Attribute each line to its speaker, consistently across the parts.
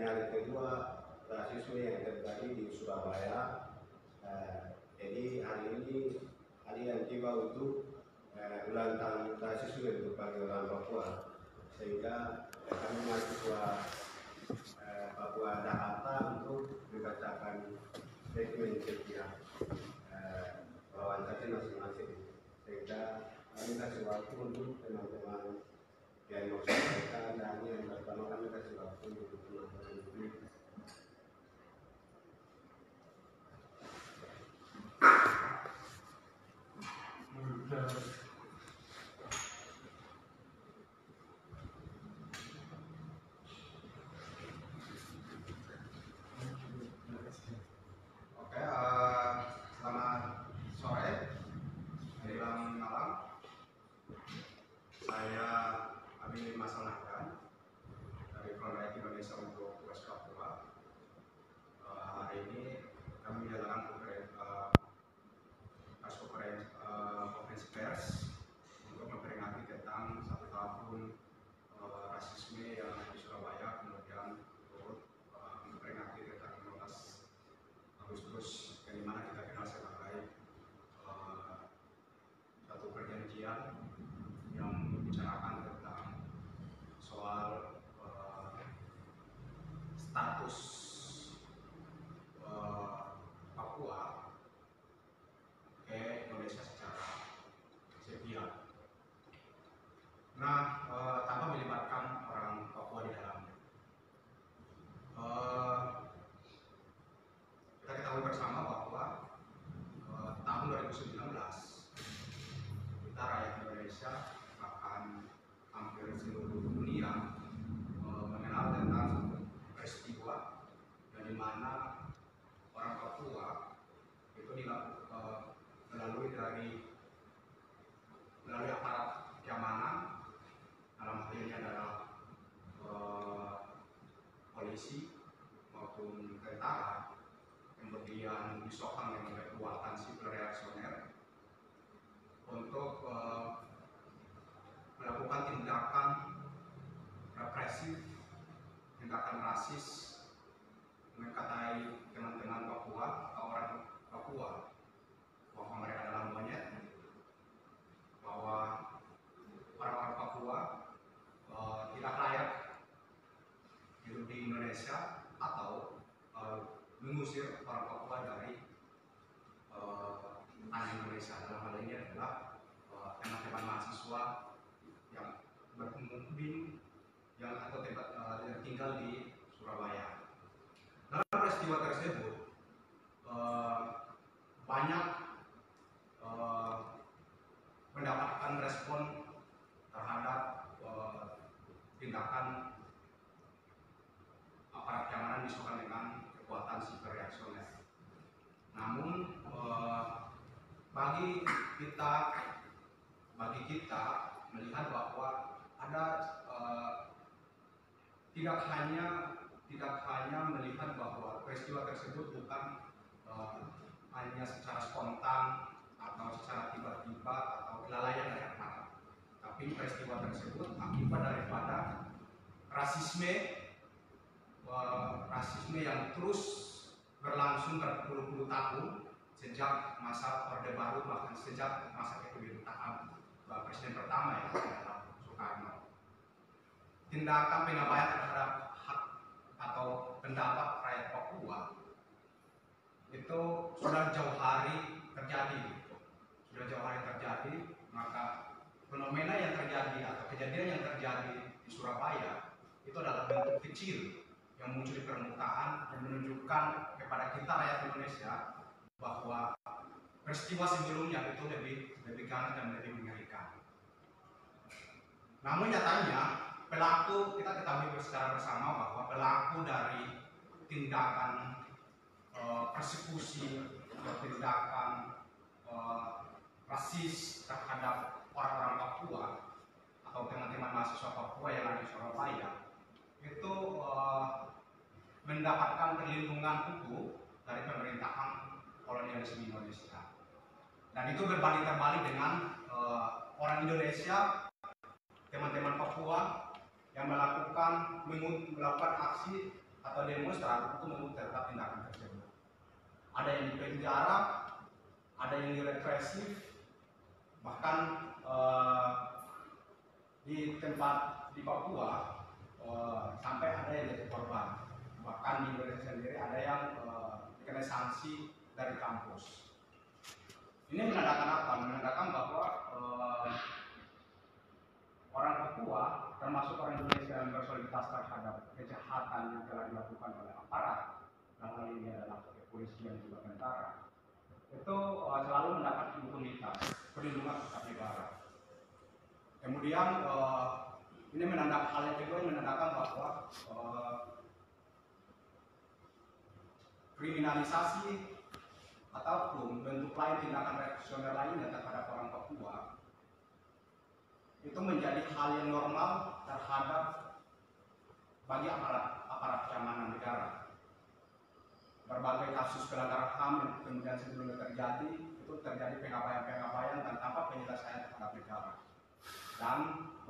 Speaker 1: dan yang kedua rasisme yang terjadi di Surabaya. Jadi hari ini hari yang tiba untuk ulang tahun rasisme untuk bagi orang Papua, sehingga kami mahasiswa Papua Jakarta untuk membacakan statement setiap wawancara masing-masing, sehingga kami kasih waktu untuk teman-teman yang mau sampaikan, dan yang pertama kami kasih waktu untuk teman-teman.
Speaker 2: Selamat sore, menjelang malam. Saya Amin Masalahkan dari Front Indonesia untuk West Papua. Hari ini kami menjalankan konferensi pers untuk memperingati tentang 1 tahun rasisme yang ada di Surabaya, kemudian turut memperingati tentang 15 Agustus yang dimana kita kenal sebagai satu perjanjian yang membicarakan tentang soal status Papua ke Indonesia secara sepihak. Nah, tanpa melibatkan orang Papua di dalamnya. Kita ketahui bersama bahwa tahun 2019 kita rakyat Indonesia, bahkan hampir seluruh dunia mengenal tentang satu peristiwa yang dimana orang Papua itu melalui aparat keamanan, dalam hal ini adalah polisi maupun tentara, kemudian disokong dengan kekuatan sipil reaksioner untuk melakukan tindakan represif, tindakan rasis, mengkatai teman-teman Papua atau orang Papua bahwa mereka adalah monyet, bahwa orang-orang Papua tidak layak hidup di Indonesia, atau mengusir orang Papua dari tanah Indonesia. Dalam hal ini adalah teman-teman mahasiswa yang bermukim atau yang tinggal di Surabaya. Dalam peristiwa tersebut banyak mendapatkan respon terhadap tindakan aparat keamanan disokong dengan kekuatan sipil reaksioner. Namun bagi kita melihat bahwa ada tidak hanya melihat bahwa peristiwa tersebut bukan hanya secara spontan atau secara tiba-tiba atau kelalaian dari aparat, tapi peristiwa tersebut akibat daripada rasisme yang terus berlangsung berpuluh-puluh tahun sejak masa Orde Baru, bahkan sejak masa kepemimpinan Presiden pertama yang adalah Soekarno. Tindakan pengabaian terhadap hak atau pendapat rakyat Papua itu sudah jauh hari terjadi. Maka fenomena yang terjadi atau kejadian yang terjadi di Surabaya itu adalah bentuk kecil yang muncul di permukaan dan menunjukkan kepada kita rakyat Indonesia bahwa peristiwa sebelumnya itu lebih ganas dan lebih mengerikan. Namun nyatanya pelaku, kita ketahui secara bersama bahwa pelaku dari tindakan persekusi atau tindakan rasis terhadap orang-orang Papua atau teman-teman mahasiswa Papua yang ada di Surabaya itu mendapatkan perlindungan hukum dari pemerintahan kolonialisme Indonesia. Dan itu berbanding terbalik dengan orang Indonesia, teman-teman Papua yang melakukan aksi atau demonstran untuk memutuskan tindakan tersebut. Ada yang dipenjara, ada yang direpresif, bahkan di tempat di Papua sampai ada yang jadi korban. Bahkan di Indonesia sendiri ada yang dikenai sanksi dari kampus. Ini menandakan apa? Menandakan bahwa orang Papua, termasuk orang Indonesia yang bersolidaritas terhadap kejahatan yang telah dilakukan oleh aparat, dalam hal ini adalah kepolisian dan juga tentara, itu selalu mendapat impunitas, perlindungan terhadap negara. Kemudian ini menandakan hal yang kedua yang menandakan bahwa kriminalisasi ataupun bentuk lain tindakan reaksioner lainnya terhadap orang Papua itu menjadi hal yang normal terhadap bagi aparat keamanan negara. Berbagai kasus pelanggaran HAM yang kemudian sebelumnya terjadi itu terjadi pengabaian dan tanpa penyelesaian terhadap negara. Dan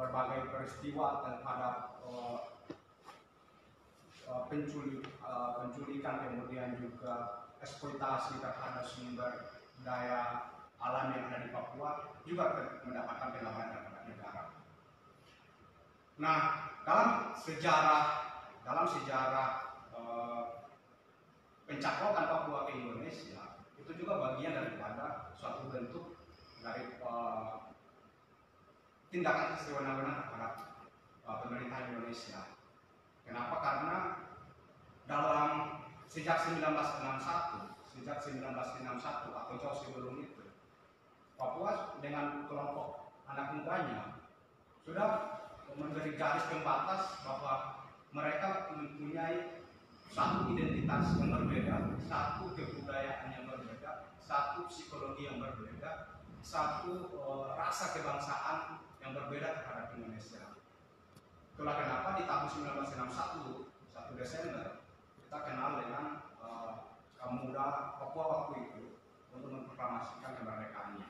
Speaker 2: berbagai peristiwa terhadap penculikan kemudian juga eksploitasi terhadap sumber daya alam yang ada di Papua juga mendapatkan pengabaian terhadap negara. Nah, dalam sejarah pencaplokan Papua ke Indonesia itu juga bagian daripada suatu bentuk dari tindakan sewenang-wenang terhadap pemerintah Indonesia. Kenapa? Karena dalam sejak 1961 atau jauh sebelum itu, Papua dengan kelompok anak mudanya sudah memberi garis pembatas bahwa mereka mempunyai satu identitas yang berbeda, satu kebudayaan yang berbeda, satu psikologi yang berbeda, satu rasa kebangsaan yang berbeda terhadap Indonesia. Itulah kenapa di tahun 1961, 1 Desember, kita kenal dengan kaum muda Papua waktu itu untuk memproklamasikan kemerdekaannya.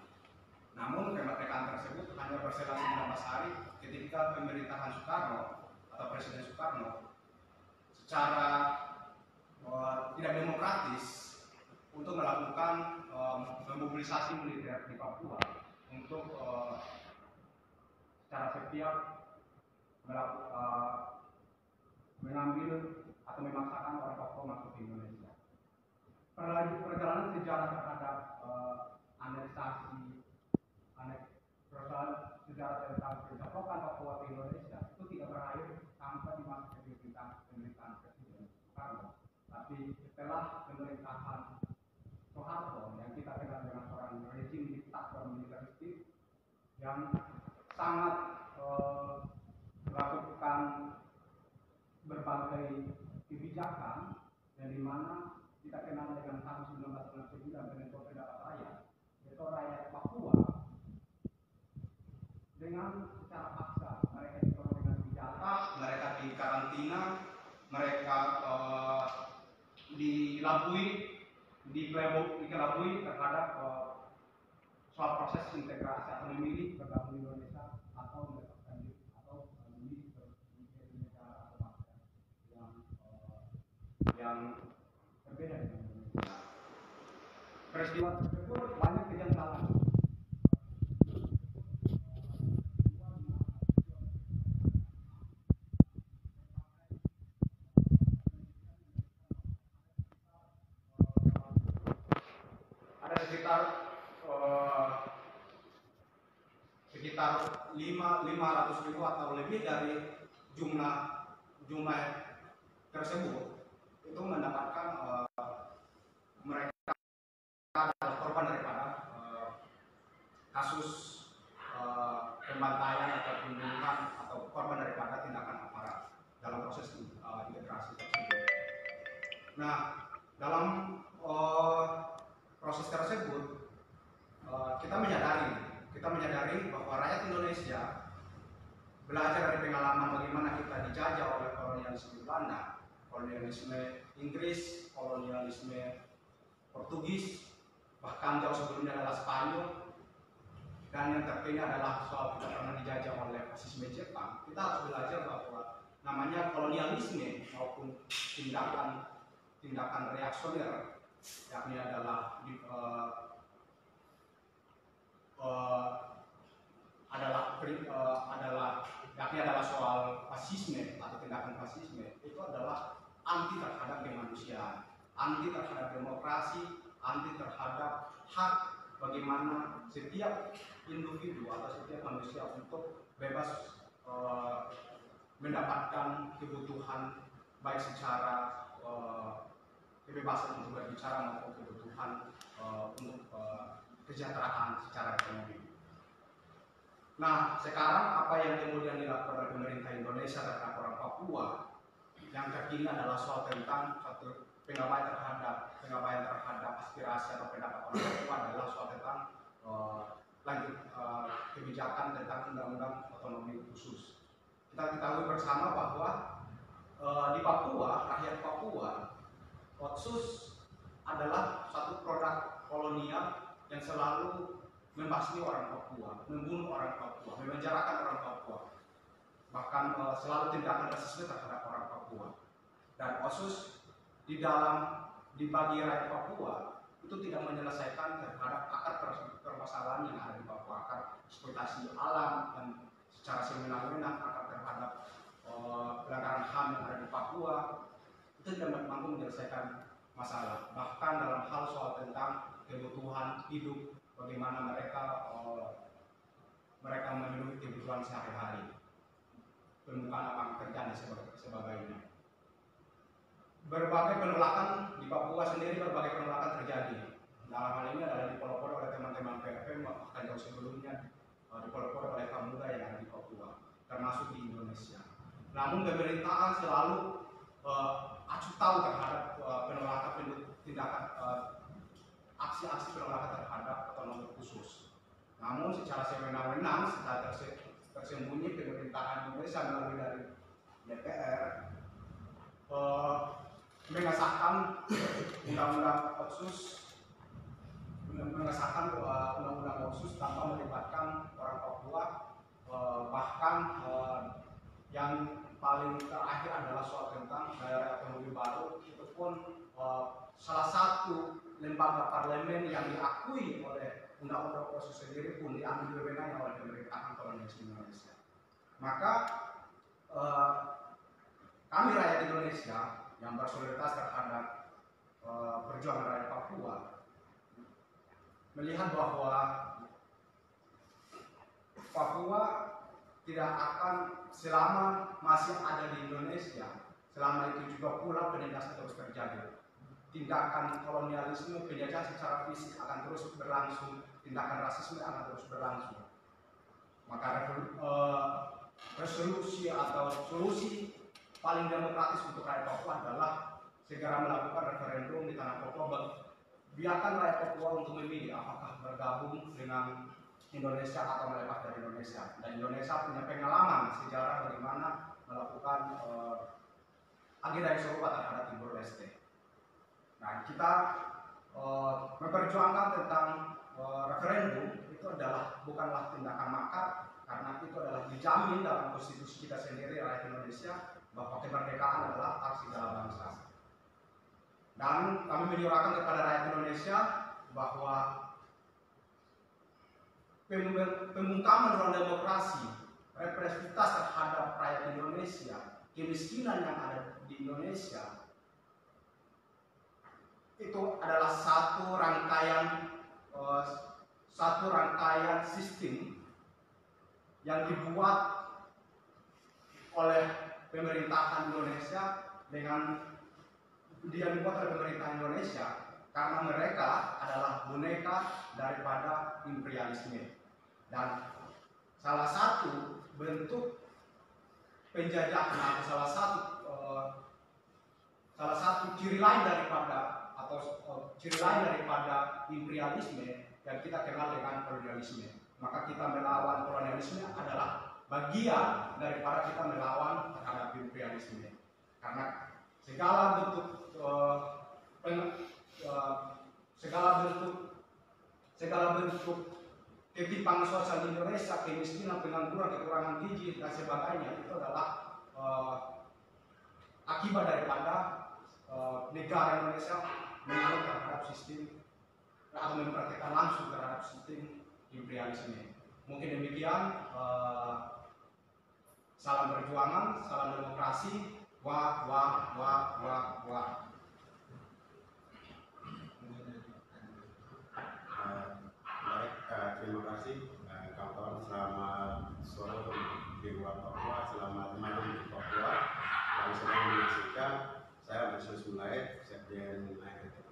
Speaker 2: Namun kemerdekaan tersebut hanya berselang 19 hari ketika pemerintahan Soekarno atau Presiden Soekarno secara tidak demokratis untuk melakukan memobilisasi militer di Papua untuk secara sepihak mengambil atau memaksakan orang Papua masuk ke Indonesia. Perjalanan sejarah terhadap perjalanan sejarah tentang pencaplokan Papua ke Indonesia itu tidak berakhir sampai di masa pemerintahan Presiden Soekarno. Tapi setelah pemerintahan Soeharto yang kita kenal dengan seorang rezim diktator militeristik yang sangat melakukan berbagai kebijakan yang dimana kita kenal dengan tahun 1969 Penentuan Pendapat Rakyat, yaitu rakyat Papua dengan secara paksa mereka dikurung dengan senjata, mereka dikarantina, mereka dikelabui terhadap soal proses integrasi atau memilih bergabung di Indonesia atau mendapatkan atau memilih menjadi negara atau bangsa yang berbeda dengan Indonesia. Peristiwa tersebut banyak kejanggalan. Sekitar 500.000 atau lebih dari jumlah tersebut itu mendapatkan mereka adalah korban daripada kasus pembantaian atau pembunuhan atau korban daripada tindakan aparat dalam proses integrasi tersebut. Nah, dalam proses tersebut kita menyadari bahwa rakyat Indonesia belajar dari pengalaman bagaimana kita dijajah oleh kolonialisme Belanda, kolonialisme Inggris, kolonialisme Portugis, bahkan jauh sebelumnya adalah Spanyol, dan yang terkini adalah soal kita pernah dijajah oleh fasisme Jepang. Kita harus belajar bahwa namanya kolonialisme maupun tindakan reaksioner, yakni adalah yakni adalah soal fasisme atau tindakan fasisme, itu adalah anti terhadap kemanusiaan, anti terhadap demokrasi, anti terhadap hak bagaimana setiap individu atau setiap manusia untuk bebas mendapatkan kebutuhan baik secara kebebasan untuk berbicara maupun kebutuhan untuk kesejahteraan secara ekonomi. Nah, sekarang apa yang kemudian dilakukan oleh pemerintah Indonesia terhadap orang Papua yang terkini adalah soal tentang satu pengabaian terhadap aspirasi atau pendapat orang Papua adalah soal tentang kebijakan tentang undang-undang otonomi khusus. Kita ketahui bersama bahwa di Papua, rakyat Papua, Otsus adalah satu produk kolonial yang selalu membasmi orang Papua, membunuh orang Papua, memenjarakan orang Papua, bahkan selalu tindakan rasisme terhadap orang Papua. Dan Otsus di bagi rakyat Papua itu tidak menyelesaikan terhadap akar permasalahan yang ada di Papua, akar eksploitasi alam dan secara semena-mena, akar terhadap pelanggaran HAM yang ada di Papua, itu tidak mampu menyelesaikan masalah. Bahkan dalam hal soal tentang kebutuhan hidup, bagaimana mereka memenuhi kebutuhan sehari-hari, pembukaan lapangan kerja dan sebagainya. Berbagai penolakan di Papua sendiri, berbagai penolakan terjadi. Dalam hal ini adalah dipelopor oleh teman-teman PFM, bahkan jauh sebelumnya dipelopor oleh kaum muda yang ada di Papua, termasuk di Indonesia. Namun pemerintahan selalu acuh tahu terhadap penolakan tindakan aksi-aksi penolakan terhadap otonomi khusus. Namun secara semena-mena, secara tersembunyi, pemerintahan Indonesia melalui dari DPR mengesahkan undang-undang Otsus, tanpa melibatkan orang Papua, bahkan yang paling terakhir adalah soal tentang daerah otonomi baru. Itu pun salah satu lembaga parlemen yang diakui oleh undang-undang Otsus sendiri pun diambil wewenangnya oleh pemerintahan kolonial Indonesia. Maka kami rakyat Indonesia yang bersolidaritas terhadap perjuangan rakyat Papua melihat bahwa Papua tidak akan selama masih ada di Indonesia, selama itu juga pula penindasan terus terjadi. Tindakan kolonialisme, penjajahan secara fisik akan terus berlangsung, tindakan rasisme akan terus berlangsung. Maka resolusi atau solusi paling demokratis untuk rakyat Papua adalah segera melakukan referendum di tanah Papua. Biarkan rakyat Papua untuk memilih apakah bergabung dengan Indonesia atau melepas dari Indonesia. Dan Indonesia punya pengalaman sejarah bagaimana melakukan agenda yang serupa terhadap Timor Leste. Nah, kita memperjuangkan tentang referendum itu bukanlah tindakan makar, karena itu adalah dijamin dalam konstitusi kita sendiri rakyat Indonesia bahwa kemerdekaan adalah hak segala bangsa. Dan kami menyuarakan kepada rakyat Indonesia bahwa pembungkaman ruang demokrasi, represivitas terhadap rakyat Indonesia, kemiskinan yang ada di Indonesia, itu adalah satu rangkaian sistem yang dibuat oleh pemerintahan Indonesia karena mereka adalah boneka daripada imperialisme. Dan salah satu bentuk penjajahan atau salah satu ciri lain daripada imperialisme yang kita kenal dengan kolonialisme. Maka kita melawan kolonialisme adalah bagian daripada kita melawan terhadap imperialisme. Karena segala bentuk ketimpangan sosial di Indonesia, kemiskinan, pengangguran, kekurangan gizi dan sebagainya itu adalah akibat daripada negara Indonesia menganut terhadap sistem atau mempraktikkan langsung terhadap sistem imperialisme. Mungkin demikian. Salam perjuangan, salam demokrasi. Wah, wah, wah, wah, wah.
Speaker 1: Baik, terima kasih kawan-kawan. Selamat sore di luar Papua, selamat malam di Papua yang sedang menyaksikan. Saya Abdul Sulaid, Sekjen AFTP.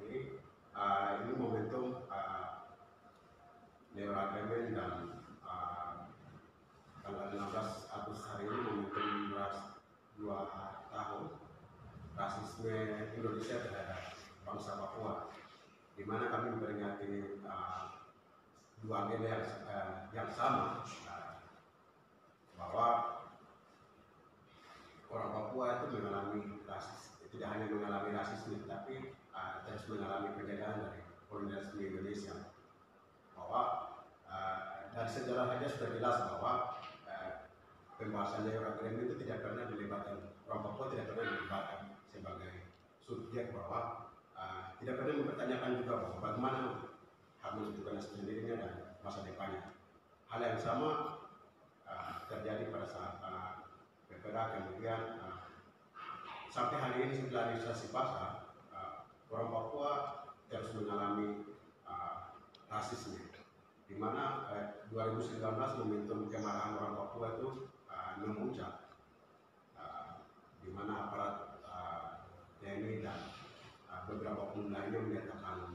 Speaker 1: Ini momentum Neorakemen dan tanggal 16 Agustus hari ini momentum 2 tahun rasisme Indonesia terhadap bangsa Papua, di mana kami memperingati dua agenda yang sama, bahwa orang Papua itu mengalami tidak hanya mengalami rasisme, tapi terus mengalami penjajahan dari kolonialisme Indonesia. Bahwa dari sejarah saja sudah jelas bahwa pembahasan Neorakemen itu tidak pernah dilibatkan orang Papua, tidak pernah dilibatkan sebagai subjek, bahwa tidak pernah mempertanyakan juga bahwa bagaimana hak menentukan nasib sendirinya dan masa depannya. Hal yang sama terjadi pada saat PPRA, kemudian sampai hari ini setelah legislasi PASA, orang Papua terus mengalami rasisme, di mana 2019 momentum kemarahan orang Papua itu memuncak, di mana aparat TNI dan beberapa oknum lainnya menyatakan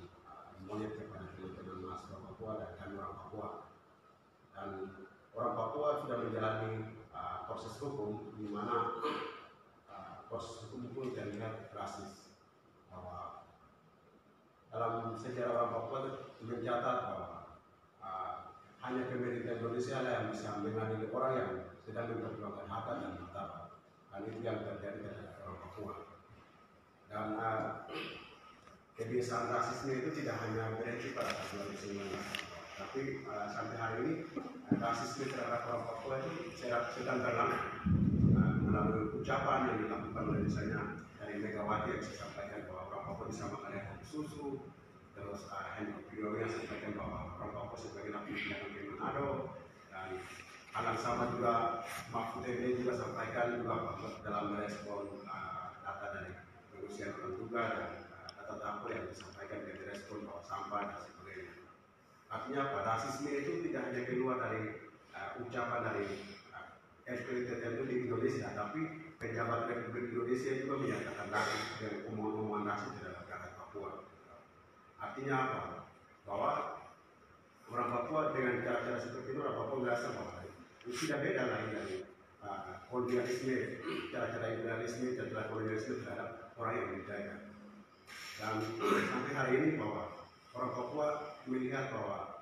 Speaker 1: monyet kepada teman-teman mahasiswa Papua dan kami orang Papua. Dan orang Papua sudah menjalani proses hukum, di mana proses hukum itu terlihat rasis, bahwa dalam sejarah orang Papua mencatat bahwa hanya pemerintah Indonesia lah yang bisa mengadili orang yang sedang memperjuangkan hak dan martabat. Dan itu yang terjadi terhadap orang Papua. Dan kebiasaan rasisme itu tidak hanya berhenti pada tahun 2019, tapi sampai hari ini rasisme terhadap orang Papua itu sedang berlangsung melalui ucapan yang dilakukan oleh misalnya dari Megawati yang saya sampaikan bahwa orang Papua bisa makan air susu, terus Hendro Priyono yang sampaikan bahwa orang Papua sebagai napi yang di Manado, dan hal yang sama juga Mahfud MD juga sampaikan juga dalam merespon data dari pengungsian orang Duga dan data dapur yang disampaikan dan direspon bahwa sampah dan sebagainya. Artinya apa? Rasisme itu tidak hanya keluar dari ucapan dari elit tertentu di Indonesia, tapi pejabat Republik Indonesia juga menyatakan rasis dan omongan rasis terhadap rakyat Papua. Artinya apa? Bahwa orang Papua dengan cara-cara seperti itu, orang Papua merasa bahwa itu tidak beda lagi dari kolonialisme, cara-cara imperialisme, cara-cara kolonialisme terhadap orang yang dijajah. Dan sampai hari ini bahwa orang Papua melihat bahwa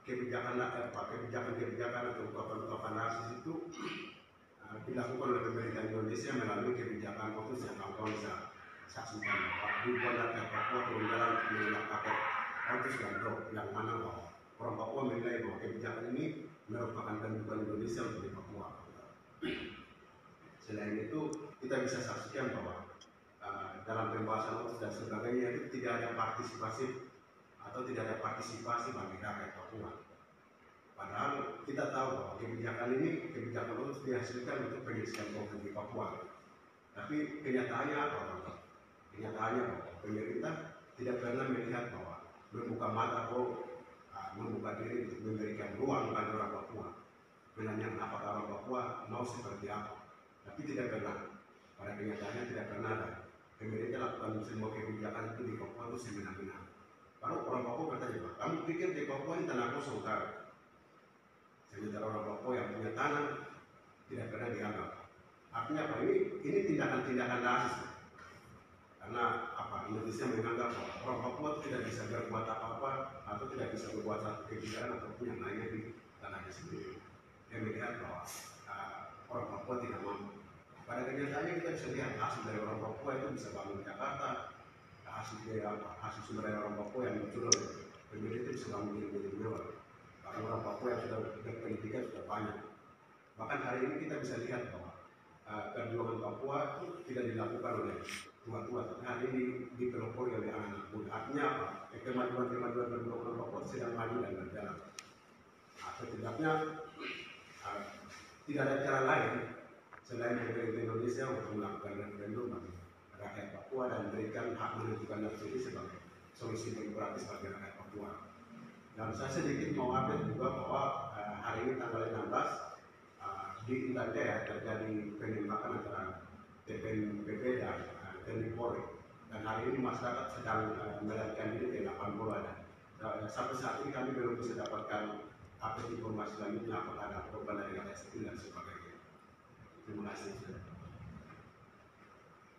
Speaker 1: kebijakan-kebijakan atau ungkapan-ungkapan rasis itu dilakukan oleh pemerintah Indonesia melalui kebijakan fokus yang kawan-kawan bisa saksikan. Ribuan rakyat Papua turun jalan menolak paket otsus dan drop, yang mana bahwa orang Papua menilai bahwa kebijakan ini merupakan kehidupan Indonesia untuk di Papua. Selain itu, kita bisa saksikan bahwa dalam pembahasan otsus dan sebagainya itu tidak ada partisipasi bagi rakyat Papua. Padahal kita tahu bahwa kebijakan otsus dihasilkan untuk penyelesaian konflik di Papua. Tapi kenyataannya apa? Kenyataannya bahwa pemerintah tidak pernah melihat bahwa membuka mata atau membuka diri untuk memberikan ruang bagi orang Papua. Menanyakan apakah orang Papua mau seperti apa. Tapi tidak pernah. Pada kenyataannya tidak pernah ada. Pemerintah lakukan semua kebijakan itu di Papua itu semena-mena. Lalu orang Papua bertanya, kamu pikir di Papua ini tanah kosong kan? Sementara orang Papua yang punya tanah tidak pernah dianggap. Artinya apa? Ini tindakan-tindakan rasis. Karena apa? Indonesia menganggap bahwa orang Papua tidak bisa berbuat apa-apa atau tidak bisa berbuat satu kebijakan ataupun yang lainnya di tanahnya sendiri. Dia melihat bahwa orang Papua tidak mampu. Pada kenyataannya kita bisa lihat hasil dari orang Papua itu bisa bangun Jakarta, hasil sumber daya orang Papua yang muncul pemerintah bisa bangun gedung-gedung mewah. Bahkan orang Papua yang sudah berpendidikan sudah banyak. Bahkan hari ini kita bisa lihat bahwa perjuangan Papua itu tidak dilakukan oleh tua-tua, tapi hari ini dipelopori oleh anak-anak muda. Artinya apa? Kemajuan perjuangan Papua sedang maju dan berjalan. Setidaknya tidak ada cara lain selain pemerintah Indonesia untuk melakukan referendum bagi rakyat Papua dan memberikan hak menentukan sendiri sebagai solusi demokratis bagi rakyat Papua. Dan saya sedikit mau update juga bahwa hari ini tanggal 16 di Intan Jaya terjadi penembakan antara TPNPB dan TNI Polri. Dan hari ini masyarakat sedang melarikan diri ke Lapanbola. Sampai saat ini kami belum bisa dapatkan update informasi selanjutnya apakah ada korban dari rakyat sipil dan sebagainya. Terima kasih.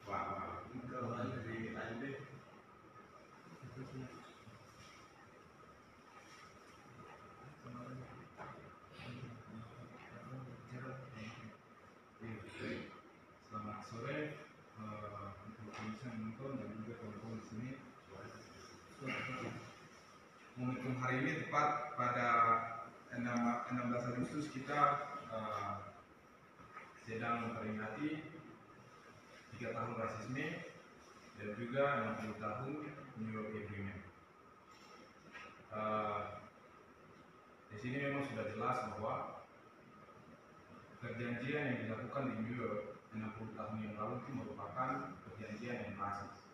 Speaker 1: Wah.
Speaker 3: Kalau dari ANB,
Speaker 4: selamat sore untuk pemirsa menonton dan juga kawan-kawan di sini. Momentum hari ini tepat pada 16 Agustus kita sedang memperingati 3 tahun rasisme dan juga 60 tahun New York Agreement. Di sini memang sudah jelas bahwa perjanjian yang dilakukan di New York 60 tahun yang lalu itu merupakan perjanjian yang rasis.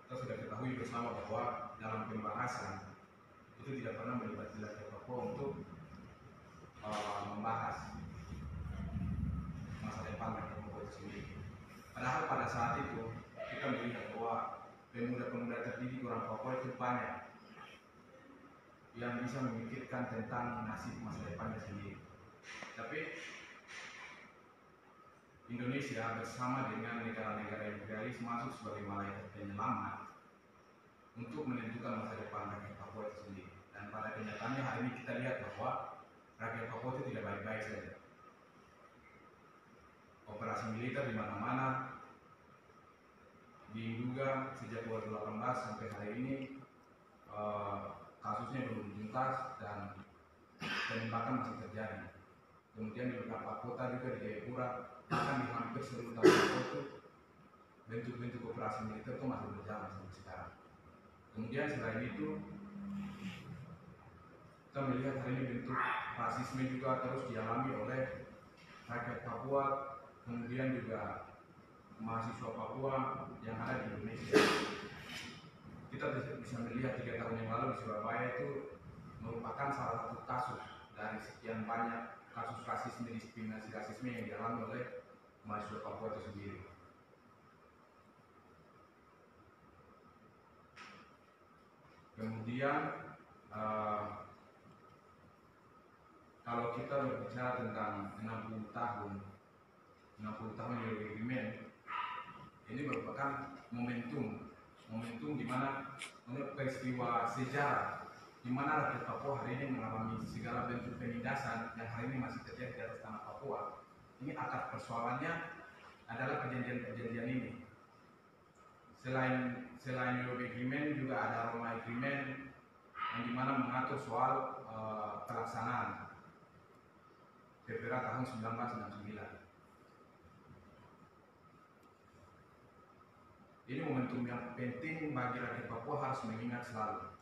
Speaker 4: Kita sudah ketahui bersama bahwa dalam pembahasan itu tidak pernah melibatkan rakyat Papua untuk membahas masa depan rakyat Papua itu sendiri. Padahal pada saat itu kita melihat bahwa pemuda-pemuda terdidik orang Papua itu banyak yang bisa memikirkan tentang nasib masa depannya sendiri. Tapi Indonesia bersama dengan negara-negara imperialis masuk sebagai malaikat penyelamat untuk menentukan masa depan rakyat Papua itu sendiri. Dan pada kenyataannya hari ini kita lihat bahwa rakyat Papua itu tidak baik-baik saja. Operasi militer di mana-mana diduga sejak 2018 sampai hari ini kasusnya belum tuntas dan penembakan masih terjadi. Kemudian di beberapa kota juga di Jayapura, bahkan di hampir seluruh tanah Papua itu bentuk-bentuk operasi militer itu masih berjalan sampai sekarang. Kemudian selain itu kita melihat hari ini bentuk rasisme juga terus dialami oleh rakyat Papua, kemudian juga mahasiswa Papua yang ada di Indonesia. Kita bisa melihat 3 tahun yang lalu di Surabaya itu merupakan salah satu kasus dari sekian banyak kasus rasisme, diskriminasi rasisme yang dialami oleh mahasiswa Papua itu sendiri. Kemudian kalau kita berbicara tentang 60 tahun New York Agreement, ini merupakan momentum di mana peristiwa sejarah di mana rakyat Papua hari ini mengalami segala bentuk penindasan yang hari ini masih terjadi di atas tanah Papua. Ini akar persoalannya adalah perjanjian-perjanjian ini. Selain New York Agreement juga ada Roma Agreement yang dimana mengatur soal pelaksanaan PPRA tahun 1969. Ini momentum yang penting bagi rakyat Papua harus mengingat selalu.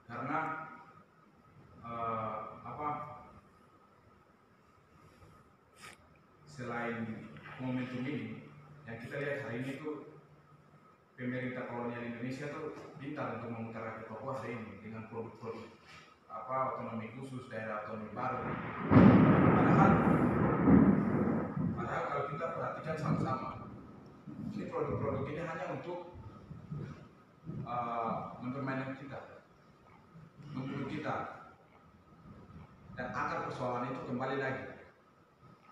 Speaker 4: Karena selain momentum ini yang kita lihat hari ini tuh pemerintah kolonial Indonesia tuh pintar untuk memutar rakyat Papua hari ini dengan produk-produk otonomi khusus, daerah otonomi baru. Padahal kalau kita perhatikan sama-sama, ini produk-produk ini hanya untuk mempermainkan kita, membunuh kita. Dan akar persoalan itu kembali lagi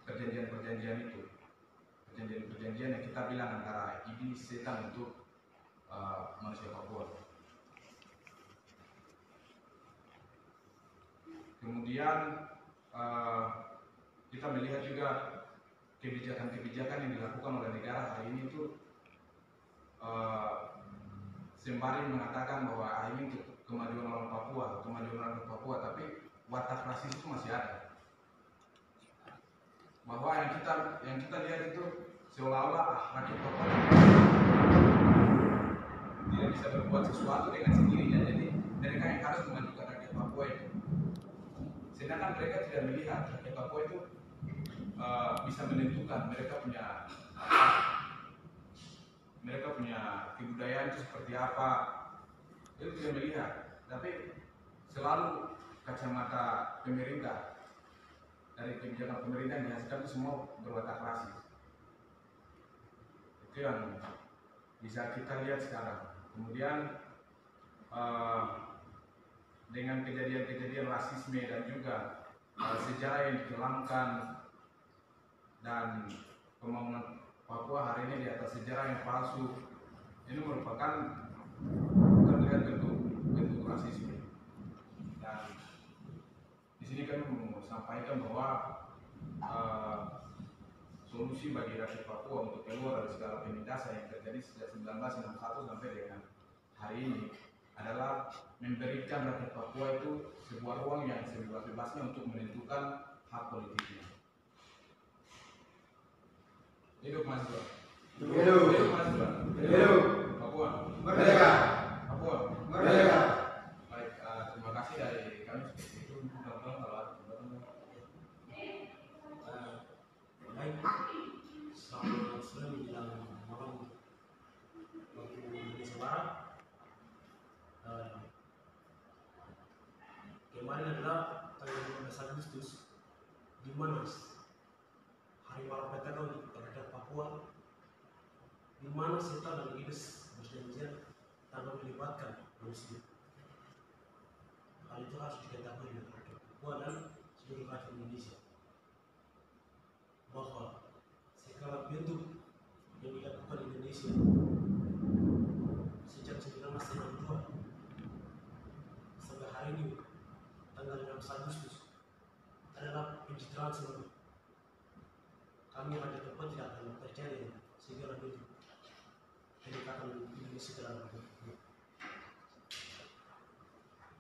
Speaker 4: perjanjian yang kita bilang antara iblis setan untuk manusia Papua. Kemudian kita melihat juga kebijakan-kebijakan yang dilakukan oleh negara hari ini itu sembari mengatakan bahwa ini untuk kemajuan orang Papua, tapi watak rasis itu masih ada. bahwa yang kita lihat itu seolah-olah rakyat Papua tidak bisa berbuat sesuatu dengan sendirinya. Jadi mereka yang harus memajukan rakyat Papua itu. Sedangkan mereka tidak melihat rakyat Papua itu bisa menentukan mereka punya kebudayaan itu seperti apa. Itu tidak melihat, tapi selalu kacamata pemerintah, dari kebijakan pemerintah yang dihasilkan itu semua berwatak rasis. Itu yang bisa kita lihat sekarang. Kemudian dengan kejadian-kejadian rasisme dan juga sejarah yang dikelamkan dan pembangunan Papua hari ini di atas sejarah yang palsu, ini merupakan terlihat bentuk rasisme. Dan di sini kami mau sampaikan bahwa solusi bagi rakyat Papua untuk keluar dari segala penindasan yang terjadi sejak 1961 sampai dengan hari ini adalah memberikan rakyat Papua itu sebuah ruang yang sebebas-bebasnya untuk menentukan hak politiknya. Hidup mahasiswa.
Speaker 1: Hidup.
Speaker 4: Hidup mahasiswa.
Speaker 1: Hidup.
Speaker 4: Papua.
Speaker 1: Merdeka.
Speaker 4: Papua.
Speaker 1: Merdeka.
Speaker 4: Baik, terima kasih dari kami seperti itu. Mudah-mudahan kalau ada pertanyaan.
Speaker 3: Baik, selamat sore menjelang malam waktu Indonesia Barat. Kemarin adalah tanggal 12 Agustus, di mana Hari Malapetaka untuk rakyat Papua, di mana serta dan IDES berjanjian tanpa melibatkan manusia. Hal itu harus diketahui oleh rakyat Papua dan seluruh rakyat Indonesia, bahwa segala bentuk yang dilakukan Indonesia sejak 1962 sampai hari ini tanggal 6 Agustus adalah pencitraan semua. Kami rakyat Papua tidak akan percaya segala bentuk pendekatan Indonesia dalam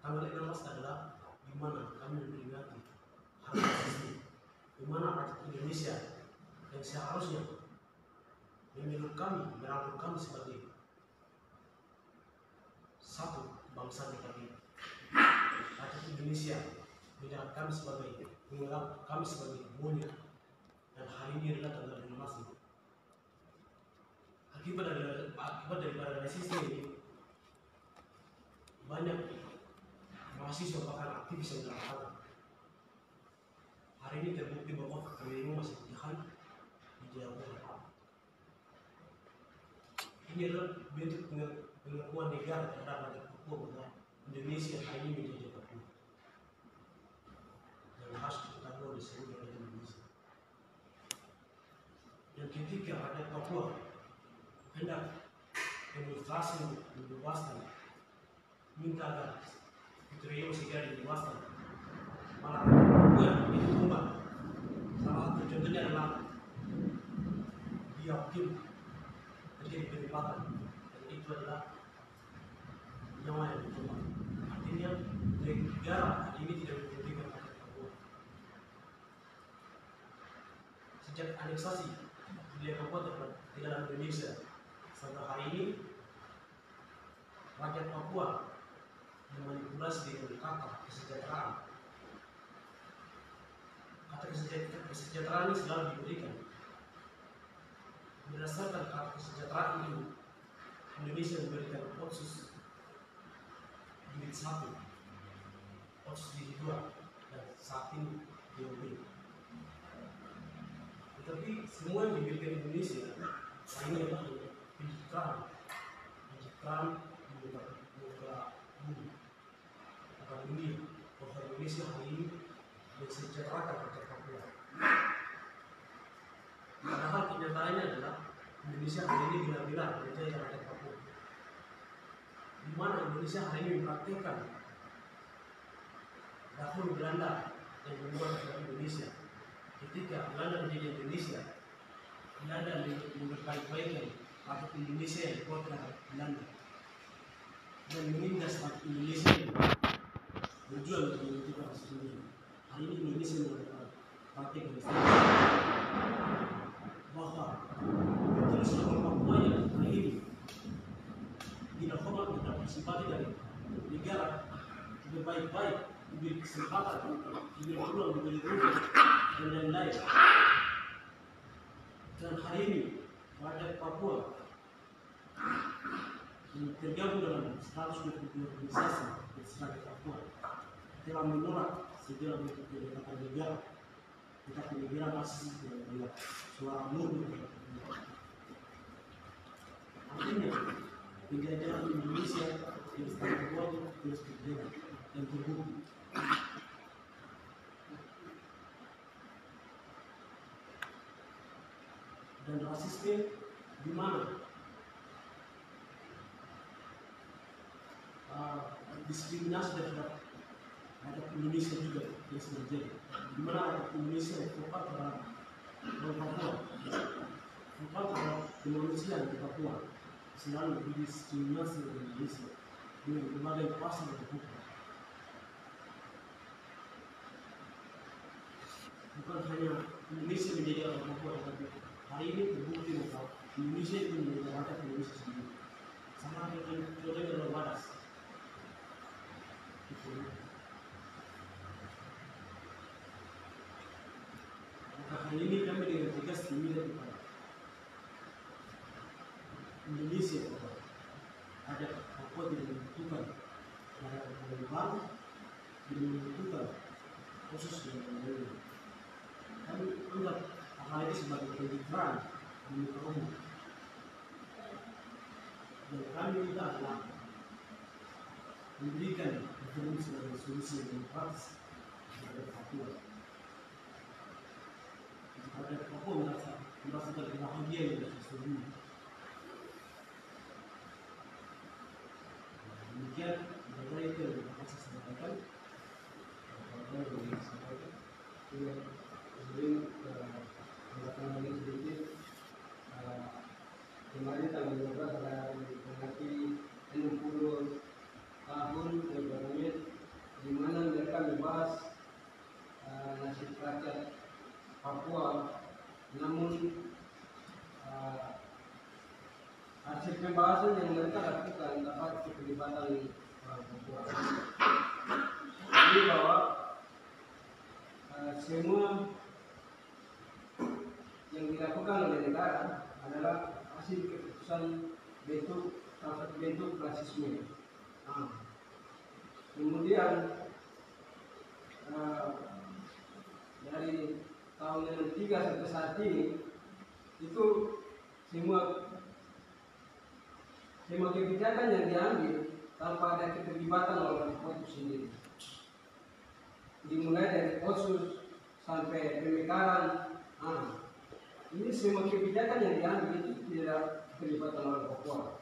Speaker 3: tanggal 16 adalah di mana kami memperingati hari rasisme, di mana rakyat Indonesia yang seharusnya merangkul kami sebagai satu bangsa negara. Rakyat Indonesia menganggap kami sebagai monyet, dan hari ini adalah tanggal 15. Akibat daripada rasisme ini, banyak mahasiswa bahkan aktivis yang dilakukan. Hari ini terbukti bahwa kami masih ditahan di Jayapura. Ini adalah bentuk pengakuan negara terhadap rakyat Papua bahwa Indonesia hari ini menjadi Papua, dan harus diketahui oleh seluruh rakyat Indonesia. Dan ketika rakyat Papua hendak demonstrasi untuk dibebaskan, minta agar Putri Riau segera dibebaskan, malah rakyat Papua yang begitu tumbang. Salah satu contohnya adalah Biakim terjadi penembakan, dan itu adalah nyawa yang ditumbang. Artinya negara hari ini tidak memperhatikan rakyat Papua. Sejak aneksasi wilayah Papua terhadap Indonesia sampai hari ini, rakyat Papua memanipulasi dengan kata kesejahteraan. Kata kesejahteraan ini selalu diberikan. Berdasarkan kata kesejahteraan itu, Indonesia memberikan otsus jilid 1, otsus jilid 2, dan saat ini DOP. Tetapi semua yang diberikan Indonesia hari ini adalah pencitraan di muka bumi, bukan dunia. Bahwa Indonesia hari ini mensejahterakan rakyat Papua. Padahal kenyataannya adalah Indonesia hari ini benar-benar menjadi rakyat Papua, di mana Indonesia hari ini mempraktikkan dahulu Belanda yang membuat rakyat Indonesia. Ketika Belanda menjadi Indonesia, Belanda memperbaiki rakyat Indonesia yang kuat terhadap Belanda dan menindas rakyat Indonesia yang berjuang untuk menentukan sendiri. Hari ini Indonesia mengatakan praktik legislasi bahwa tertulis oleh Papua yang hari ini tidak hormat tidak bersimpati dari negara lebih baik-baik diberi kesempatan, diberi peluang, diberi ruang dan lain-lain. Dan hari ini rakyat Papua yang tergabung dalam 122 organisasi legislatif Papua telah menolak segala bentuk pendekatan negara, tetapi negara masih tidak melihat suara murni. Artinya penjajahan Indonesia di Istana Papua terus terjadi dan terbukti. Dan rasisme di mana diskriminasi terhadap Indonesia juga terus terjadi. Di mana rakyat Indonesia fokus terhadap Papua, fokus terhadap kemanusiaan di Papua selalu didiskriminasi oleh Indonesia dengan berbagai pasal dan hukum. Bukan hanya Indonesia menjadi orang Papua, tetapi hari ini terbukti bahwa Indonesia itu menjadi rakyat Indonesia sendiri. Sama dengan contohnya adalah Wadas. Maka hari ini kami dengan tegas meminta kepada Indonesia bahwa ada Papua tidak membutuhkan masyarakat yang baru, tidak membutuhkan khusus yang lainnya. Kami anggap hal itu sebagai pencitraan di muka umum. Dan kami minta adalah memberikan referensi sebagai solusi yang demokratis terhadap Papua. Jika Papua merasakan kebahagiaan yang sesungguhnya. Demikian, bagaimana itu yang dapat saya sampaikan. Bagaimana yang saya sampaikan. Kemudian, mengatakan lagi sedikit. Kemarin tanggal 12 ada mengganti 60 tahun Parlemen, di mana mereka membahas nasib rakyat Papua. Namun hasil pembahasan yang mereka lakukan dapat keterlibatan orang Papua. Jadi bahwa semua yang dilakukan oleh negara adalah hasil keputusan salah satu bentuk rasisme. Kemudian dari tahun 63 sampai saat ini itu semua kebijakan yang diambil tanpa ada keterlibatan orang Papua itu sendiri. Dimulai dari Otsus sampai pemekaran, ini semua kebijakan yang diambil itu tidak keterlibatan orang Papua.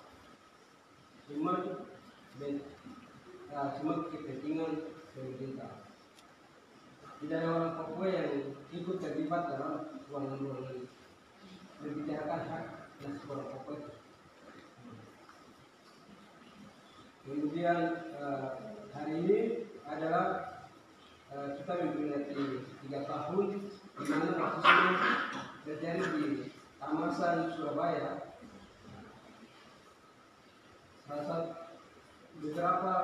Speaker 3: Cuma kepentingan pemerintah. Tidak ada orang Papua yang ikut terlibat dalam ruangan-ruangan membicarakan hak nasib orang Papua itu. Kemudian hari ini adalah kita memperingati 3 tahun di mana rasisme terjadi di Tamasan, Surabaya. Salah satu beberapa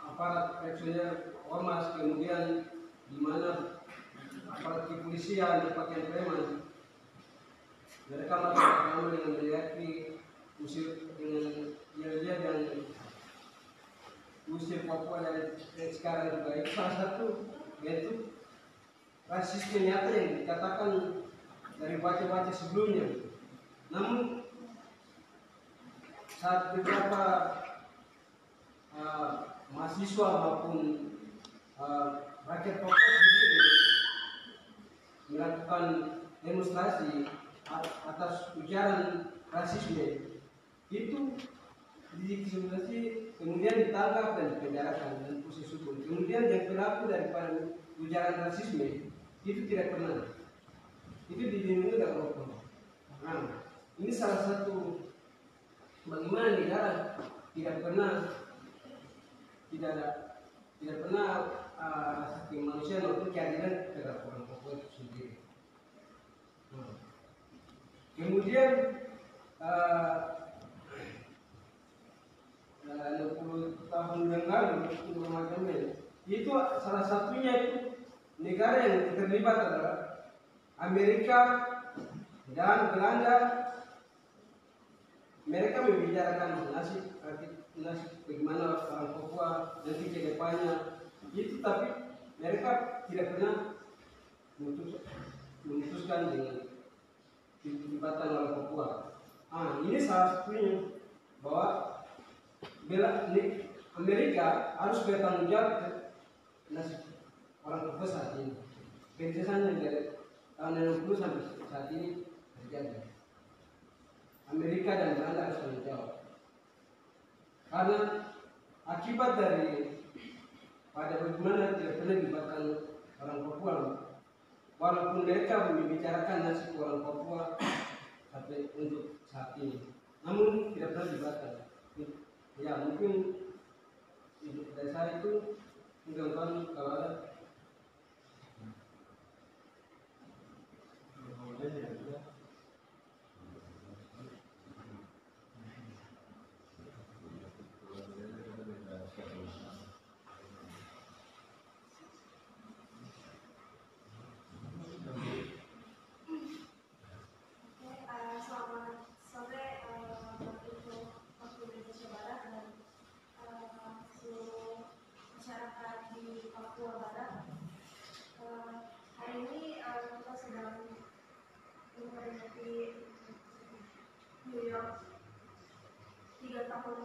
Speaker 3: aparat personel ormas, kemudian di mana aparat kepolisian berpakaian preman, mereka melakukan dengan meneriaki usir dengan yel-yel dan usir Papua dari sekarang juga. Itu salah satu bentuk rasisme nyata yang dikatakan dari baca-baca sebelumnya. Namun saat beberapa mahasiswa maupun rakyat Papua sendiri melakukan demonstrasi atas ujaran rasisme, itu didiskriminasi, kemudian ditangkap dan dipenjarakan dan proses hukum. Kemudian yang pelaku daripada ujaran rasisme itu tidak pernah, itu dilindungi oleh hukum. Ini salah satu bagaimana negara tidak pernah
Speaker 5: hak manusia maupun keadilan terhadap orang Papua itu sendiri. Kemudian 60 tahun yang lalu itu salah satunya itu negara yang terlibat adalah Amerika dan Belanda. Mereka membicarakan nasib bagaimana orang Papua nanti ke depannya itu, tapi mereka tidak pernah memutuskan dengan pelibatan orang Papua. Ini salah satunya bahwa Amerika harus bertanggung jawab nasib orang Papua saat ini. Pencegahan dari tahun 60 sampai saat ini terjadi. Amerika dan Belanda harus bertanggung jawab. Karena akibat dari pada bagaimana tidak pernah dilibatkan orang Papua, walaupun mereka membicarakan nasib orang Papua sampai untuk saat ini, namun tidak pernah dilibatkan. Ya mungkin dari saya itu mudah-mudahan kalau ada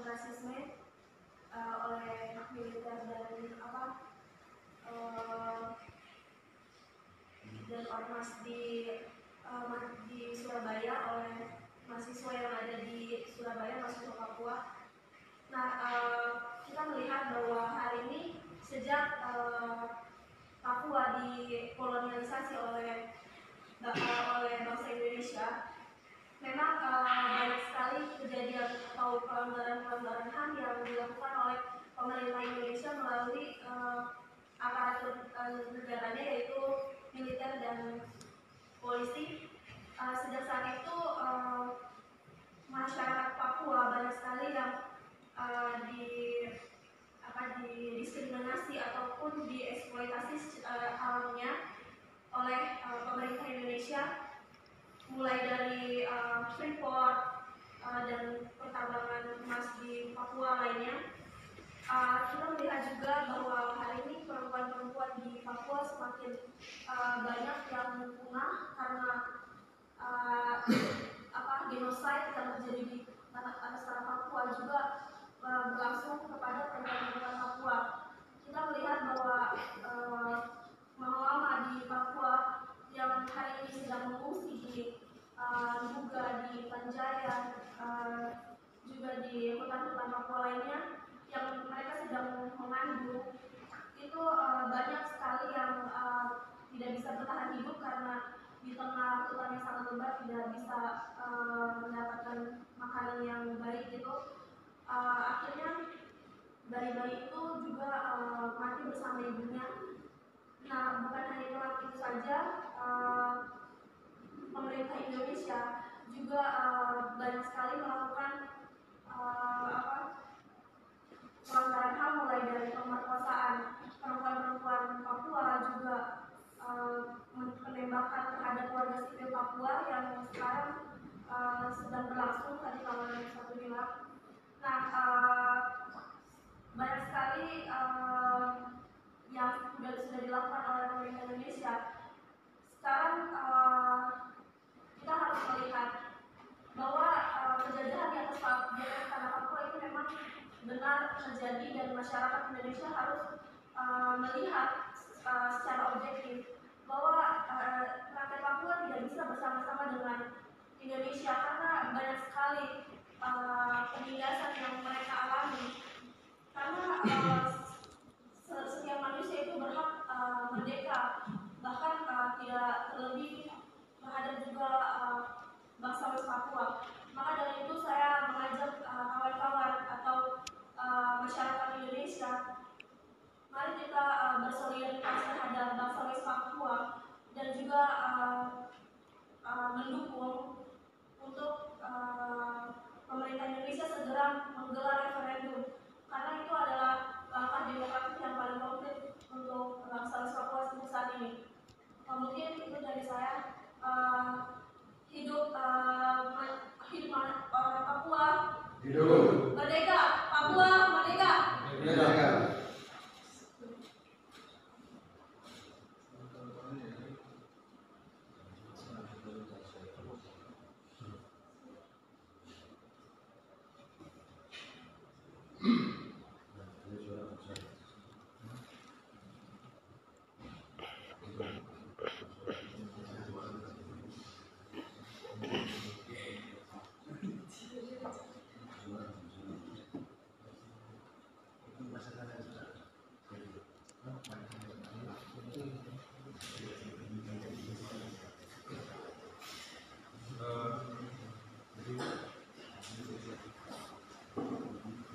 Speaker 6: rasisme oleh militer dan ormas di Surabaya oleh mahasiswa yang ada di Surabaya, mahasiswa Papua. Nah, kita melihat bahwa hari ini sejak Papua dikolonialisasi oleh bangsa Indonesia, memang banyak sekali kejadian atau pelanggaran HAM yang dilakukan oleh pemerintah Indonesia melalui aparatur negaranya, yaitu militer dan polisi. Sejak saat itu masyarakat Papua banyak sekali yang didiskriminasi ataupun dieksploitasi alamnya oleh pemerintah Indonesia, mulai dari Freeport dan pertambangan emas di Papua lainnya. Kita melihat juga bahwa hari ini perempuan-perempuan di Papua semakin banyak yang punah karena genocide yang terjadi di atas tanah Papua juga berlangsung kepada perempuan-perempuan Papua. Kita melihat bahwa mama-mama di Papua yang hari ini sedang mengungsi juga di Panjaya, juga di hutan-hutan Papua lainnya, yang mereka sedang mengandung, itu banyak sekali yang tidak bisa bertahan hidup karena di tengah hutan yang sangat lebat tidak bisa mendapatkan makanan yang baik gitu. Akhirnya bayi-bayi itu juga mati bersama ibunya. Nah, bukan hanya itu saja, pemerintah Indonesia juga banyak sekali melakukan pelanggaran HAM, mulai dari pemerkosaan perempuan-perempuan Papua, juga penembakan terhadap warga sipil Papua yang sekarang sedang berlangsung tadi tanggal 1 Maret. Nah, banyak sekali yang sudah dilakukan oleh pemerintah Indonesia. Sekarang kita harus melihat bahwa penjajahan di atas tanah Papua itu memang benar terjadi, dan masyarakat Indonesia harus melihat secara objektif bahwa rakyat Papua tidak bisa bersama-sama dengan Indonesia karena banyak sekali penindasan yang mereka alami. Karena setiap manusia itu berhak merdeka, bahkan tidak terlebih terhadap juga bangsa Papua. Maka dari itu saya mengajak kawan-kawan atau masyarakat Indonesia, mari kita bersolidaritas
Speaker 1: Hidup.
Speaker 6: Merdeka, Papua merdeka.
Speaker 1: Merdeka.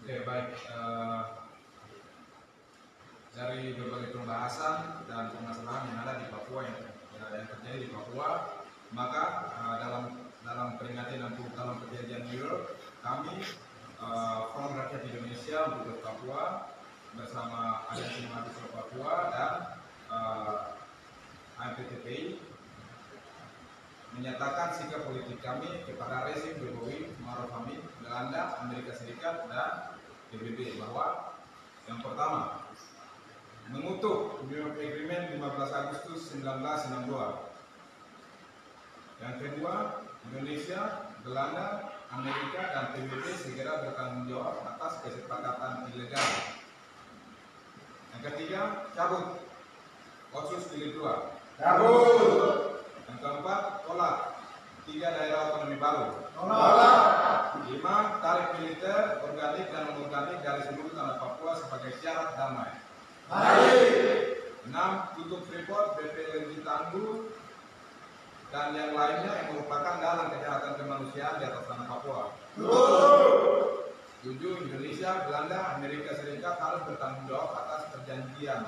Speaker 4: Oke, baik. Dari berbagai pembahasan dan permasalahan yang ada di Papua yang terjadi di Papua, maka dalam peringati 60 tahun perjanjian New York, kami Front Rakyat Indonesia untuk Papua bersama Aliansi Mahasiswa Papua dan AMPTPI menyatakan sikap politik kami kepada rezim Jokowi, Ma'ruf Amin, Belanda, Amerika Serikat, dan PBB bahwa yang pertama mengutuk New York Agreement 15 Agustus 1962. Yang kedua, Indonesia, Belanda, Amerika, dan PBB segera bertanggung jawab atas kesepakatan ilegal. Yang ketiga, cabut Otsus Jilid 2.
Speaker 1: Cabut.
Speaker 4: Yang keempat, tolak 3 daerah otonomi baru.
Speaker 1: Tolak.
Speaker 4: 5, tarik militer, organik dan non-organik dari seluruh tanah Papua sebagai syarat damai.
Speaker 1: Baik.
Speaker 4: 6, tutup Freeport, BPLNG Tangguh, dan yang lainnya yang merupakan dalam kejahatan kemanusiaan di atas tanah Papua. 7, Indonesia, Belanda, Amerika Serikat harus bertanggung jawab atas perjanjian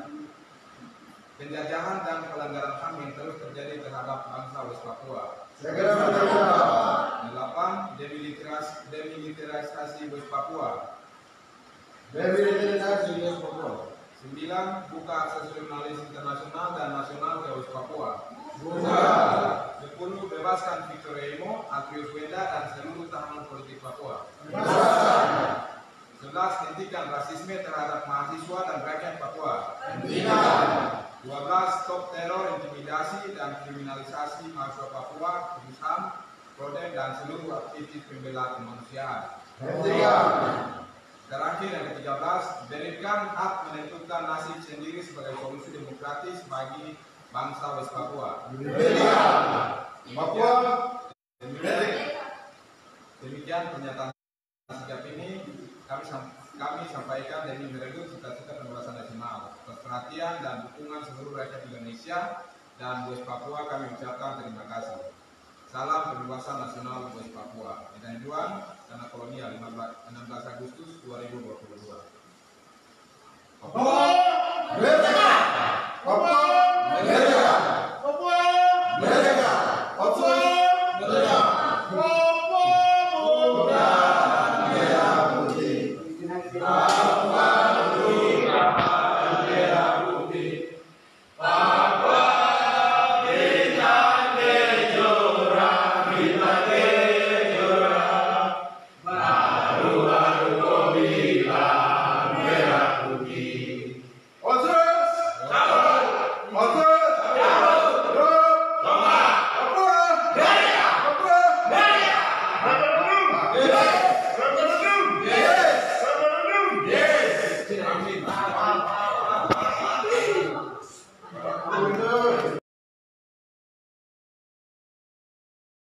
Speaker 4: penjajahan dan pelanggaran HAM yang terus terjadi terhadap bangsa West Papua.
Speaker 1: Segera bertanggung.
Speaker 4: 8, demilitarisasi West Papua.
Speaker 1: Demilitarisasi West Papua.
Speaker 4: 9, buka akses jurnalis internasional dan nasional ke West Papua.
Speaker 1: Buka.
Speaker 4: 10, bebaskan Victor Emo, Atrius Wenda, dan seluruh tahanan politik Papua.
Speaker 1: Bebaskan.
Speaker 4: 11, hentikan rasisme terhadap mahasiswa dan rakyat Papua.
Speaker 1: Hentikan.
Speaker 4: 12, stop teror, intimidasi, dan kriminalisasi mahasiswa Papua, HAM, Prodem, dan seluruh aktivis pembela kemanusiaan.
Speaker 1: Hentikan.
Speaker 4: Terakhir yang ke-13, berikan hak menentukan nasib sendiri sebagai solusi demokratis bagi bangsa West Papua.
Speaker 1: Hentikan. Papua.
Speaker 4: Demikian pernyataan sikap ini kami sampaikan demi merebut cita-cita pembebasan nasional. Atas perhatian dan dukungan seluruh rakyat Indonesia dan West Papua kami ucapkan terima kasih. Salam pembebasan nasional West Papua. Medan Juang, Tanah Kolonial, 16 Agustus 2022.